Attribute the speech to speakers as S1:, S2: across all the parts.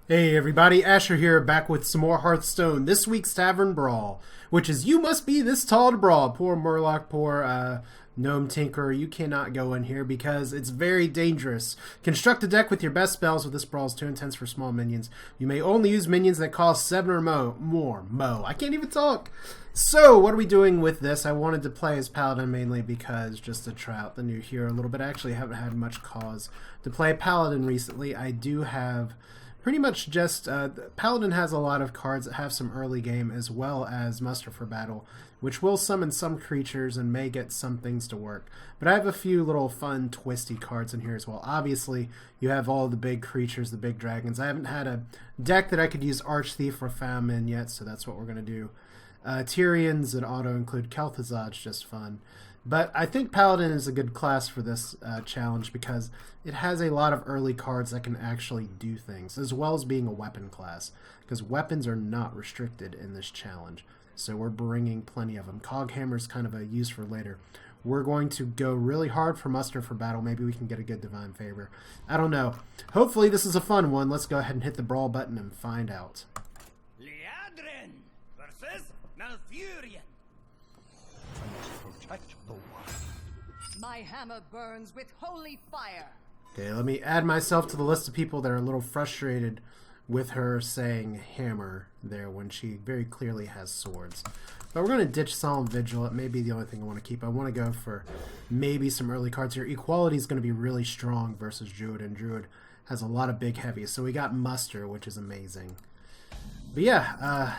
S1: Hey everybody, Asher here, back with some more Hearthstone. This week's Tavern Brawl, which is you must be this tall to brawl. Poor Murloc, poor Gnome Tinkerer, you cannot go in here because it's very dangerous. Construct a deck with your best spells with this brawl is too intense for small minions. You may only use minions that cost 7 or more. I can't even talk. So, what are we doing with this? I wanted to play as Paladin mainly because just to try out the new hero a little bit. I actually haven't had much cause to play Paladin recently. I do have pretty much just, Paladin has a lot of cards that have some early game as well as Muster for Battle, which will summon some creatures and may get some things to work. But I have a few little fun twisty cards in here as well. Obviously, you have all the big creatures, the big dragons. I haven't had a deck that I could use Archthief or Famine yet, so that's what we're going to do. Tirion's and auto-include Kel'Thuzad's just fun. But I think Paladin is a good class for this challenge because it has a lot of early cards that can actually do things, as well as being a weapon class, because weapons are not restricted in this challenge. So we're bringing plenty of them. Coghammer's kind of a use for later. We're going to go really hard for Muster for Battle. Maybe we can get a good Divine Favor. I don't know. Hopefully this is a fun one. Let's go ahead and hit the Brawl button and find out.
S2: Liadrin versus Malfurion.
S3: My hammer burns with holy fire.
S1: Okay, let me add myself to the list of people that are a little frustrated with her saying hammer there when she very clearly has swords. But we're going to ditch Solemn Vigil. It may be the only thing I want to keep. I want to go for maybe some early cards here. Equality is going to be really strong versus Druid, and Druid has a lot of big heavies. So we got Muster, which is amazing. But yeah,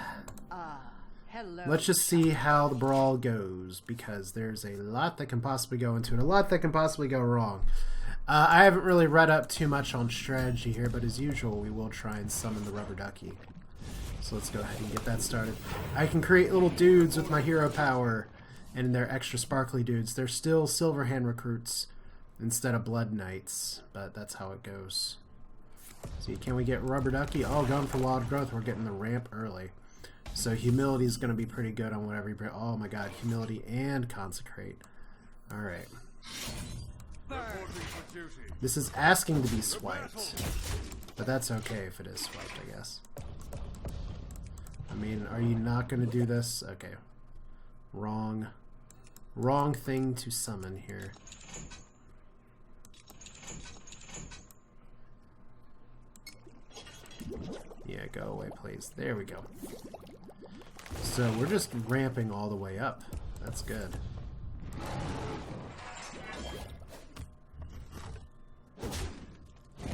S3: Hello.
S1: let's just see how the brawl goes, because there's a lot that can possibly go into it, a lot that can possibly go wrong. I haven't really read up too much on strategy here, but as usual, we will try and summon the rubber ducky. So let's go ahead and get that started. I can create little dudes with my hero power, and they're extra sparkly dudes. They're still Silverhand recruits instead of Blood Knights, but that's how it goes. See, can we get rubber ducky? Oh, going for wild growth. We're getting the ramp early. So humility is going to be pretty good on whatever you bring. Oh my god, humility and consecrate. Alright. This is asking to be swiped. But that's okay if it is swiped, I guess. I mean, are you not going to do this? Okay. Wrong thing to summon here. Yeah, go away, please. There we go. So we're just ramping all the way up. That's good.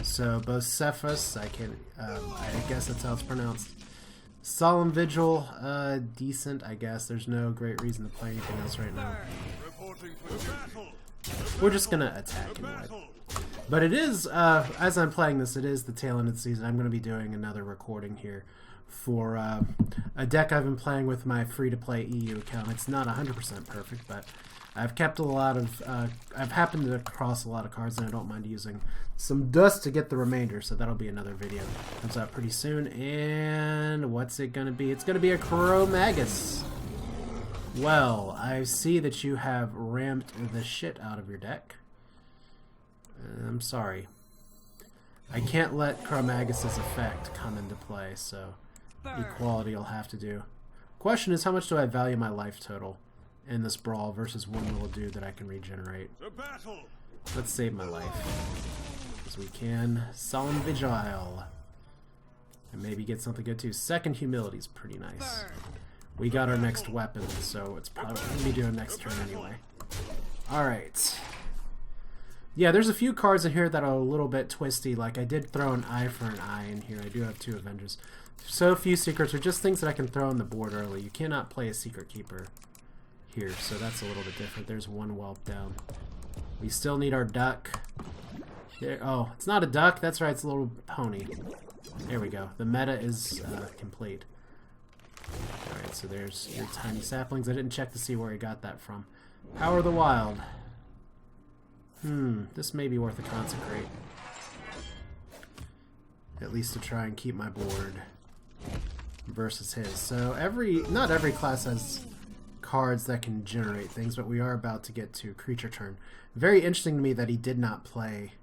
S1: So both Cephas, I guess that's how it's pronounced. Solemn Vigil, decent, I guess. There's no great reason to play anything else right now. We're just gonna attack anyway. But it is, as I'm playing this, it is the tail end of the season. I'm going to be doing another recording here for a deck I've been playing with my free-to-play EU account. It's not 100% perfect, but I've kept a lot of, I've happened to cross a lot of cards, and I don't mind using some dust to get the remainder, so that'll be another video. Comes out pretty soon, and what's it going to be? It's going to be a Cro-Magus. Well, I see that you have ramped the shit out of your deck. I'm sorry. I can't let Cro-Magus' effect come into play, so equality will have to do. Question is, how much do I value my life total in this brawl versus one little dude that I can regenerate? Let's save my life. As we can. Solemn Vigil. And maybe get something good too. Second humility is pretty nice. We got our next weapon, so it's probably going to be doing next turn anyway. Alright. Yeah, there's a few cards in here that are a little bit twisty. Like, I did throw an eye for an eye in here. I do have 2 Avengers. So few secrets are just things that I can throw on the board early. You cannot play a Secret Keeper here, so that's a little bit different. There's one whelp down. We still need our duck. There, oh, it's not a duck. That's right, it's a little pony. There we go. The meta is complete. Alright, so there's your tiny saplings. I didn't check to see where he got that from. Power of the Wild. This may be worth a consecrate. At least to try and keep my board versus his. So not every class has cards that can generate things, but we are about to get to creature turn. Very interesting to me that he did not play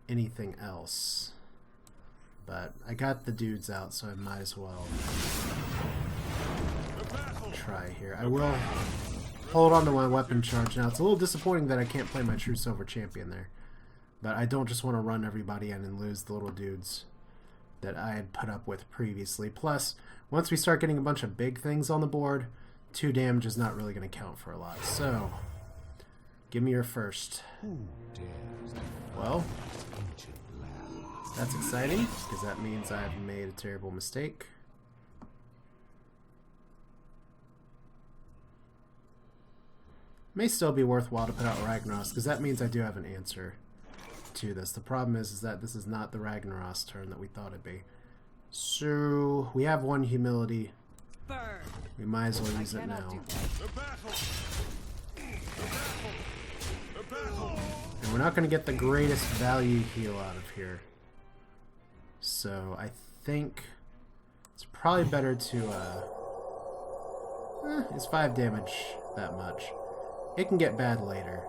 S1: anything else. But I got the dudes out, so I might as well try here. I will hold on to my weapon charge now. It's a little disappointing that I can't play my true silver champion there. But I don't just want to run everybody in and lose the little dudes that I had put up with previously. Plus, once we start getting a bunch of big things on the board, 2 damage is not really going to count for a lot. So, give me your first. Well, that's exciting, because that means I've made a terrible mistake. May still be worthwhile to put out Ragnaros, because that means I do have an answer to this. The problem is that this is not the Ragnaros turn that we thought it'd be. So, we have 1 humility. We might as well use it now. And we're not going to get the greatest value heal out of here. So I think it's probably better to, it's 5 damage that much. It can get bad later.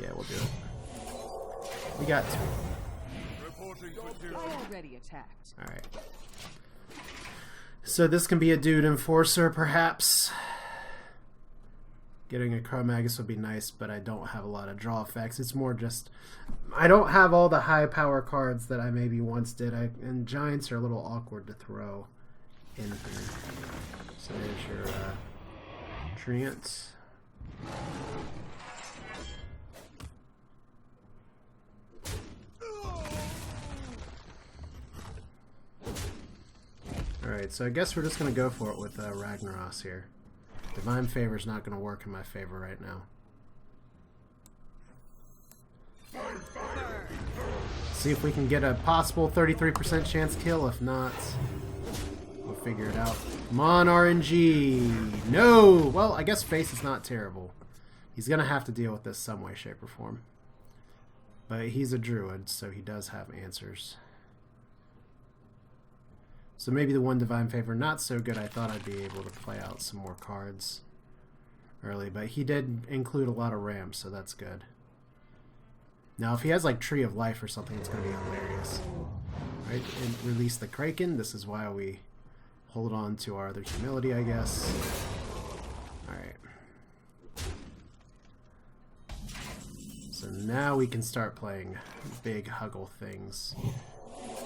S1: Yeah, we'll do it. We got 2.
S3: Already attacked.
S1: Alright. So this can be a dude enforcer, perhaps. Getting a Chromagus would be nice, but I don't have a lot of draw effects. It's more just... I don't have all the high power cards that I maybe once did. And Giants are a little awkward to throw in here. So there's your Treants. Alright, so I guess we're just going to go for it with Ragnaros here. Divine Favor is not going to work in my favor right now. See if we can get a possible 33% chance kill. If not, we'll figure it out. Come on, RNG! No! Well, I guess Face is not terrible. He's going to have to deal with this some way, shape, or form. But he's a druid, so he does have answers. So maybe the 1 Divine Favor not so good. I thought I'd be able to play out some more cards early, but he did include a lot of ramps, so that's good. Now if he has like Tree of Life or something, it's going to be hilarious. Right, and release the Kraken. This is why we hold on to our other humility, I guess. Alright. So now we can start playing big huggle things.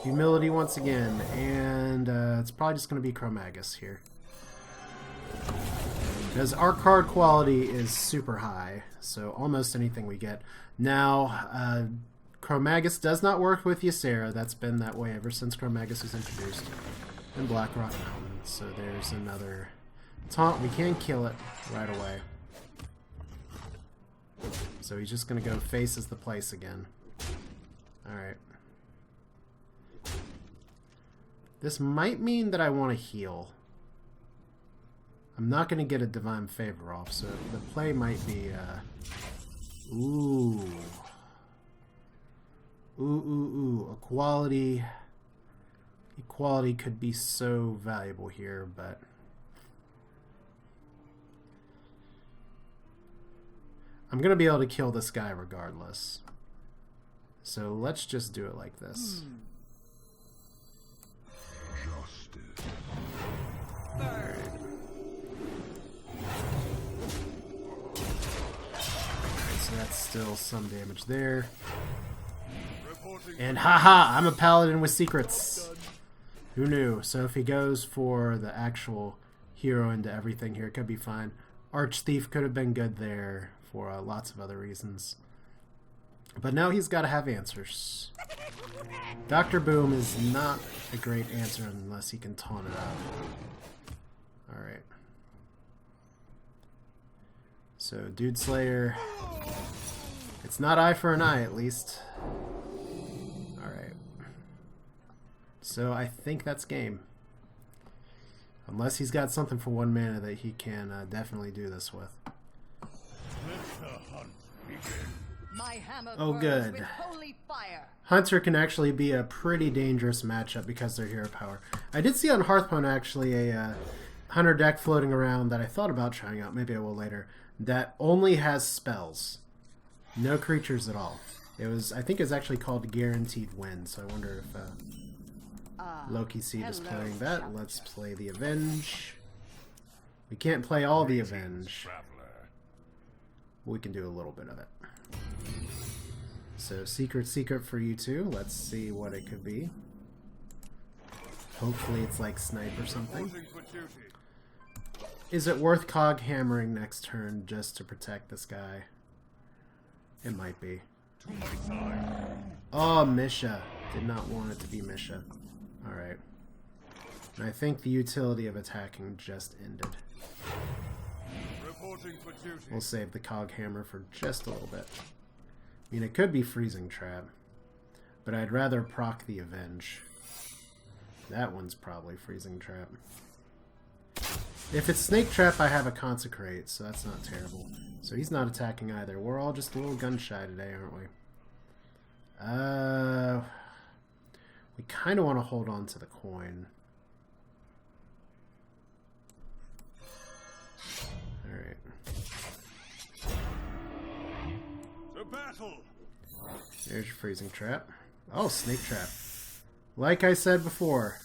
S1: Humility once again, and it's probably just going to be Chromagus here. Because our card quality is super high, so almost anything we get. Now, Chromagus does not work with Ysera. That's been that way ever since Chromagus was introduced in Blackrock Mountain. So there's another taunt. We can kill it right away. So he's just going to go Face as the place again. Alright. This might mean that I want to heal. I'm not going to get a Divine Favor off, so the play might be, ooh. Equality. Equality could be so valuable here, but... I'm going to be able to kill this guy regardless. So let's just do it like this. Alright. So that's still some damage there. And haha, I'm a paladin with secrets. Who knew? So if he goes for the actual hero into everything here, it could be fine. Archthief could have been good there for lots of other reasons. But now he's got to have answers. Dr. Boom is not a great answer unless he can taunt it out. Alright. So, Dude Slayer. It's not eye for an eye, at least. Alright. So, I think that's game. Unless he's got something for 1 mana that he can definitely do this with. Oh, good. Hunter can actually be a pretty dangerous matchup because they're hero power. I did see on Hearthstone actually a Hunter deck floating around that I thought about trying out. Maybe I will later. That only has spells. No creatures at all. It was, I think it's actually called Guaranteed Win, so I wonder if Loki Seed is playing that.
S3: Shout.
S1: Let's play the Avenge. We can't play all the Avenge. We can do a little bit of it. So secret for you two. Let's see what it could be. Hopefully it's like Snipe or something. Is it worth Cog hammering next turn just to protect this guy? It might be. Oh, Misha. Did not want it to be Misha. Alright. And I think the utility of attacking just ended. We'll save the Cog hammer for just a little bit. I mean, it could be Freezing Trap, but I'd rather proc the Avenge. That one's probably Freezing Trap. If it's Snake Trap, I have a Consecrate, so that's not terrible. So he's not attacking either. We're all just a little gun-shy today, aren't we? We kind of want to hold on to the coin. Alright.
S2: To battle.
S1: There's your Freezing Trap. Oh, Snake Trap. Like I said before,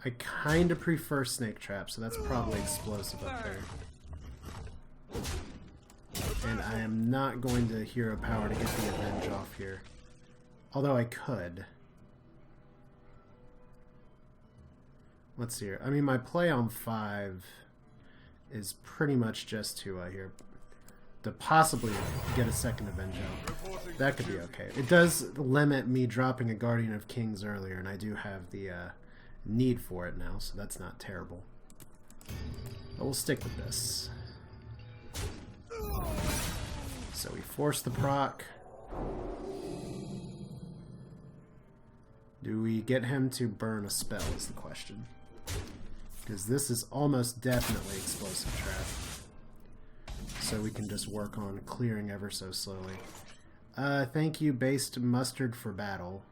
S1: I kind of prefer Snake Trap, so that's probably Explosive up there. And I am not going to Hero Power to get the Avenge off here. Although I could. Let's see here. I mean, my play on 5 is pretty much just to possibly get a second Avenge out. That could be okay. It does limit me dropping a Guardian of Kings earlier, and I do have the need for it now, so that's not terrible. But we'll stick with this. So we force the proc. Do we get him to burn a spell is the question. Because this is almost definitely Explosive Trap. So we can just work on clearing ever so slowly. Thank you, Based Mustard, for battle.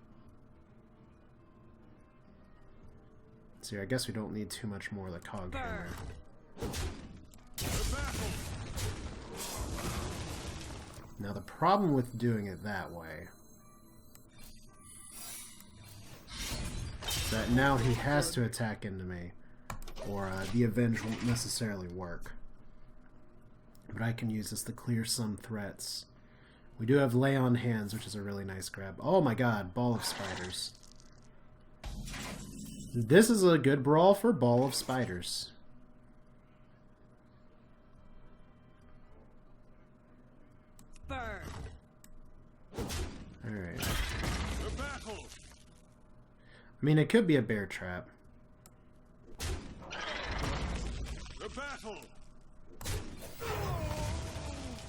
S1: See, I guess we don't need too much more of the Cog hammer. Now the problem with doing it that way is that now he has to attack into me, or the Avenge won't necessarily work. But I can use this to clear some threats. We do have Lay on Hands, which is a really nice grab. Oh my god, Ball of Spiders. This is a good brawl for Ball of Spiders.
S3: Burn.
S1: Alright. I mean, it could be a Bear Trap.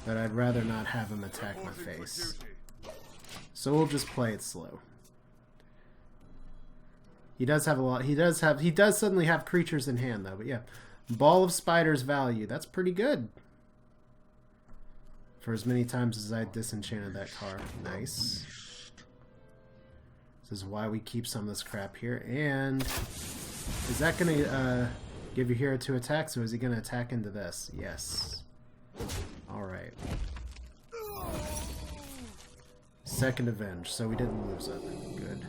S1: But I'd rather not have him attack my face. So we'll just play it slow. He does have a lot. He does suddenly have creatures in hand, though. But yeah, Ball of Spiders value. That's pretty good. For as many times as I disenchanted that card. Nice. This is why we keep some of this crap here. And is that going to give your hero 2 attacks, or is he going to attack into this? Yes. Alright. Second Avenge, so we didn't lose it. Good.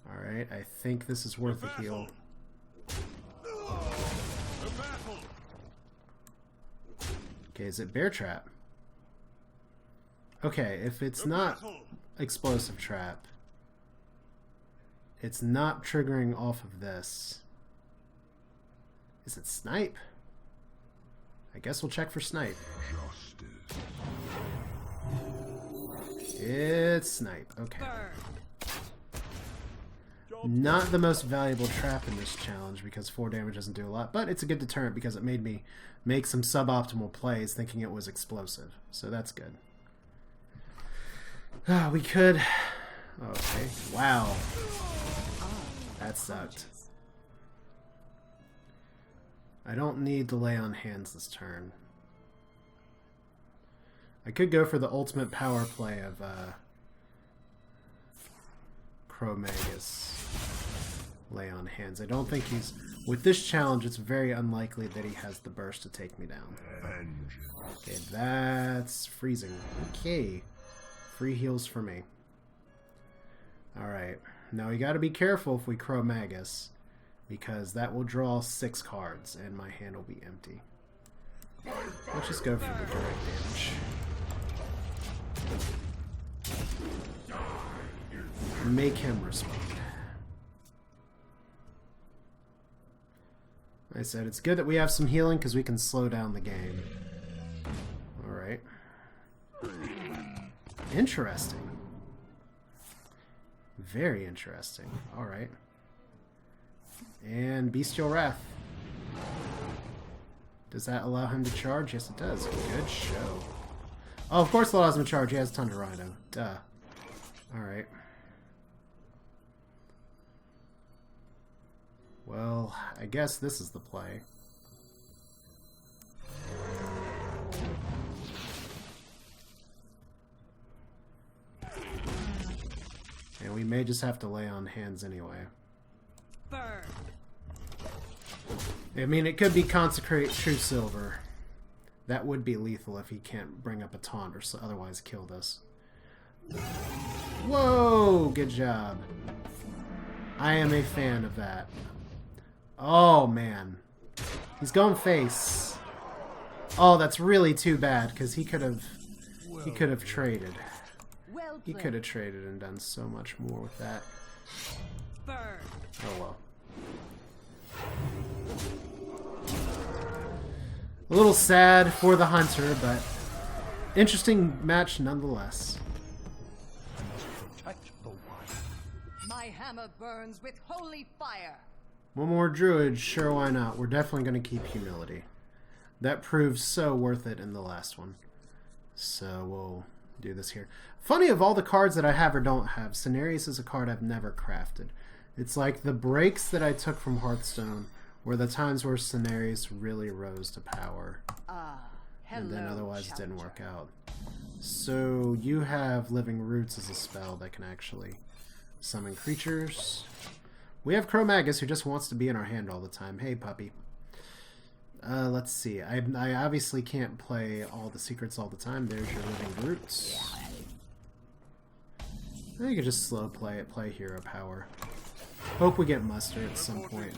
S1: Alright, I think this is worth a heal. Okay, is it Bear Trap? Okay, if it's not Explosive Trap, it's not triggering off of this. Is it Snipe? I guess we'll check for Snipe. It's Snipe. Okay. Not the most valuable trap in this challenge because 4 damage doesn't do a lot, but it's a good deterrent because it made me make some suboptimal plays thinking it was explosive. So that's good. We could... Okay. Wow. That sucked. I don't need to Lay on Hands this turn. I could go for the ultimate power play of Cro-Magus. lay on hands. I don't think he's... With this challenge, it's very unlikely that he has the burst to take me down. Okay, that's freezing. Okay. Free heals for me. Alright. Now we gotta be careful if we Crow Magus, because that will draw 6 cards, and my hand will be empty. Let's just go for the direct damage. Make him respond. I said it's good that we have some healing because we can slow down the game. Alright. Interesting. Very interesting. Alright. And Bestial Wrath. Does that allow him to charge? Yes, it does. Good show. Oh, of course it allows him to charge. He has Thunder Rhino. Duh. Alright. Well, I guess this is the play. And we may just have to lay on hands anyway.
S3: Burn.
S1: I mean, it could be Consecrate True Silver. That would be lethal if he can't bring up a taunt or otherwise killed us. Whoa! Good job. I am a fan of that. Oh, man. He's going face. Oh, that's really too bad, because he could have traded.
S3: Well
S1: He could have traded and done so much more with that.
S3: Burn.
S1: Oh, well. A little sad for the hunter, but interesting match nonetheless.
S3: My hammer burns with holy fire.
S1: One more druid, sure, why not? We're definitely going to keep humility. That proved so worth it in the last one. So we'll do this here. Funny, of all the cards that I have or don't have, Cenarius is a card I've never crafted. It's like the breaks that I took from Hearthstone were the times where Cenarius really rose to power. And then otherwise it didn't work out. So you have Living Roots as a spell that can actually summon creatures. We have Crow Magus, who just wants to be in our hand all the time. Hey, puppy. Let's see. I obviously can't play all the secrets all the time. There's your Living Roots. You can just slow play it, play Hero Power. Hope we get Muster at some point.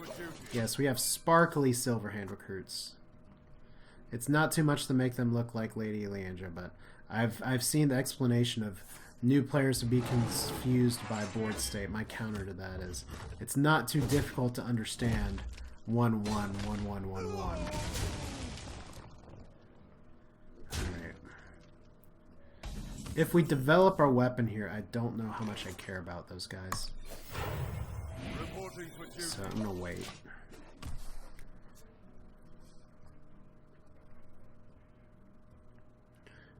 S1: Yes, we have sparkly Silverhand recruits. It's not too much to make them look like Lady Leandra, but I've seen the explanation of new players to be confused by board state. My counter to that is it's not too difficult to understand 1-1, 1-1, 1-1. Alright. If we develop our weapon here, I don't know how much I care about those guys. So I'm gonna wait.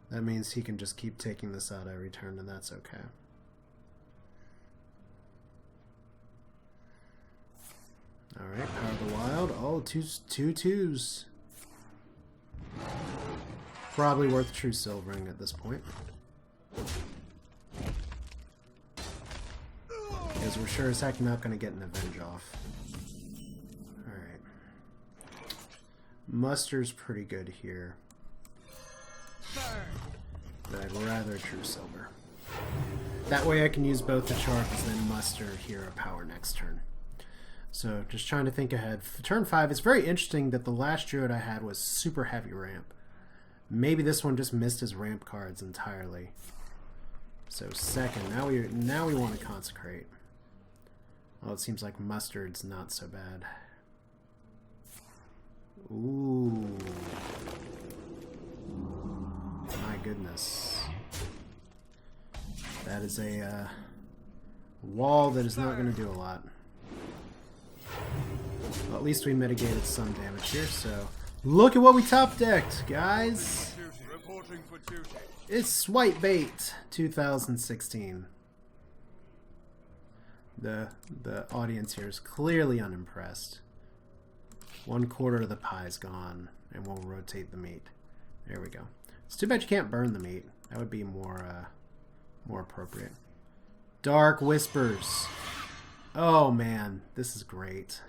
S1: That means he can just keep taking this out every turn, and that's okay. Alright, Power of the Wild. Oh, two twos. Probably worth True Silvering at this point. Because we're sure as heck not going to get an Avenge off. Alright. Muster's pretty good here. But I'd rather True Silver. That way I can use both the charges, then Muster Hero Power next turn. So, just trying to think ahead. For turn 5, it's very interesting that the last druid I had was super heavy ramp. Maybe this one just missed his ramp cards entirely. So, second. Now we want to consecrate. Oh, it seems like Mustard's not so bad. Ooh. My goodness. That is a wall that is not going to do a lot. Well, at least we mitigated some damage here, so... Look at what we top-decked, guys! It's White Bait 2016. The audience here is clearly unimpressed. 1/4 of the pie's gone, and we'll rotate the meat. There we go. It's too bad you can't burn the meat. That would be more appropriate. Dark Whispers. Oh man, this is great.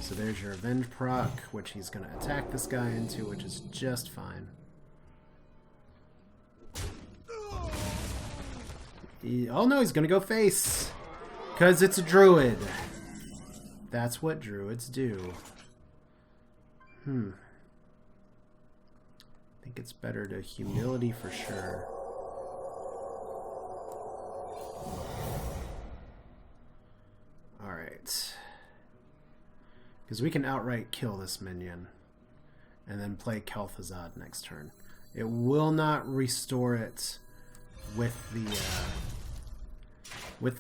S1: So there's your Avenge proc, which he's going to attack this guy into, which is just fine. Oh no, he's going to go face! Because it's a druid! That's what druids do. I think it's better to humility for sure. Alright. Because we can outright kill this minion. And then play Kel'Thuzad next turn. It will not restore it with the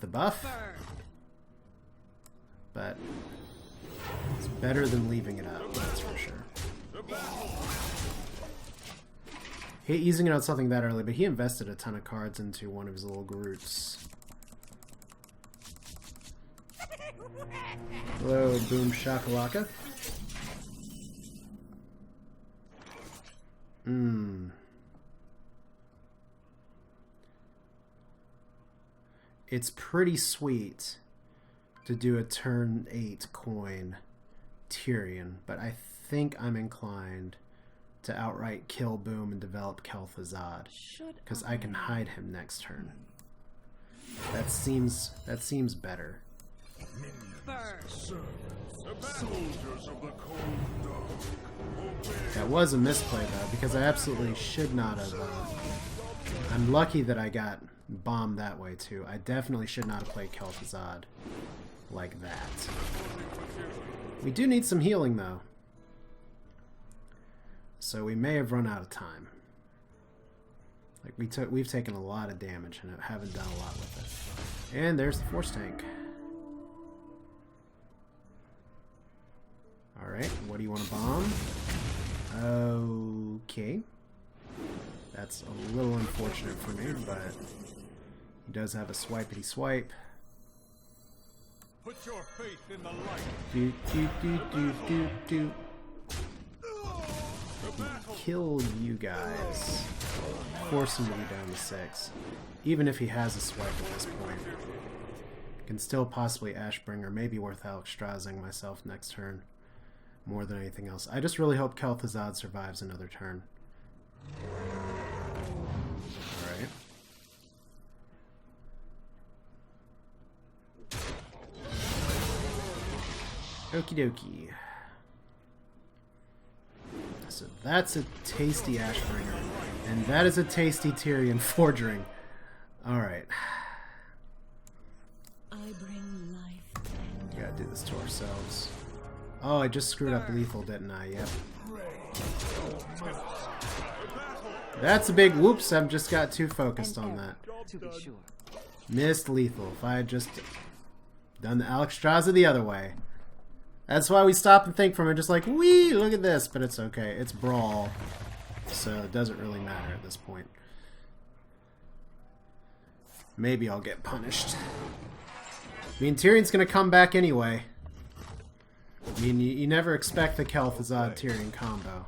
S1: buff. But it's better than leaving it up, that's for sure. Hate using it on something that early, but he invested a ton of cards into one of his little Groots. Hello, Boom Shakalaka. It's pretty sweet to do a turn 8 coin Tirion, but I think I'm inclined to outright kill Boom and develop Kel'Thuzad, because I can hide him next turn. That seems better. That was a misplay though, because I absolutely should not have. I'm lucky that I got bombed that way too. I definitely should not have played Kel'Thuzad like that. We do need some healing though, so we may have run out of time. Like we've taken a lot of damage and haven't done a lot with it. And there's the force tank. Alright, what do you want to bomb? Okay. That's a little unfortunate for me, but he does have a swipety swipe.
S2: Put your faith in the light.
S1: Do do do do do do. Kill you guys. Force him to be down to 6. Even if he has a swipe at this point. Can still possibly Ashbringer. Maybe worth Alexstrasing myself next turn. More than anything else. I just really hope Kel'Thuzad survives another turn. Alright. Okie dokie. So that's a tasty Ashbringer. And that is a tasty Tirion Forging. Alright.
S4: I bring life.
S1: We gotta do this to ourselves. Oh, I just screwed up lethal, didn't I? Yep. That's a big whoops. I've just got too focused on that.
S3: To be sure.
S1: Missed lethal. If I had just done the Alexstrasza the other way. That's why we stop and think from it, just like, wee, look at this. But it's okay. It's Brawl. So it doesn't really matter at this point. Maybe I'll get punished. I mean, Tyrion's going to come back anyway. I mean, you never expect the Kel'Thuzad Tirion combo.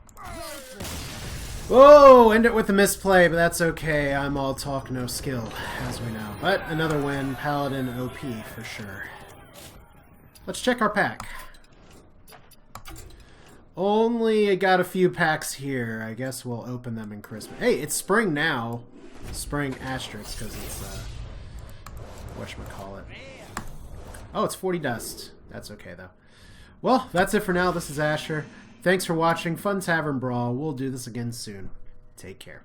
S1: Whoa! End it with a misplay, but that's okay. I'm all talk, no skill, as we know. But another win. Paladin OP for sure. Let's check our pack. Only got a few packs here. I guess we'll open them in Christmas. Hey, it's spring now. Spring asterisk, because it's, whatchamacallit. Oh, it's 40 dust. That's okay, though. Well, that's it for now. This is Asher. Thanks for watching. Fun Tavern Brawl. We'll do this again soon. Take care.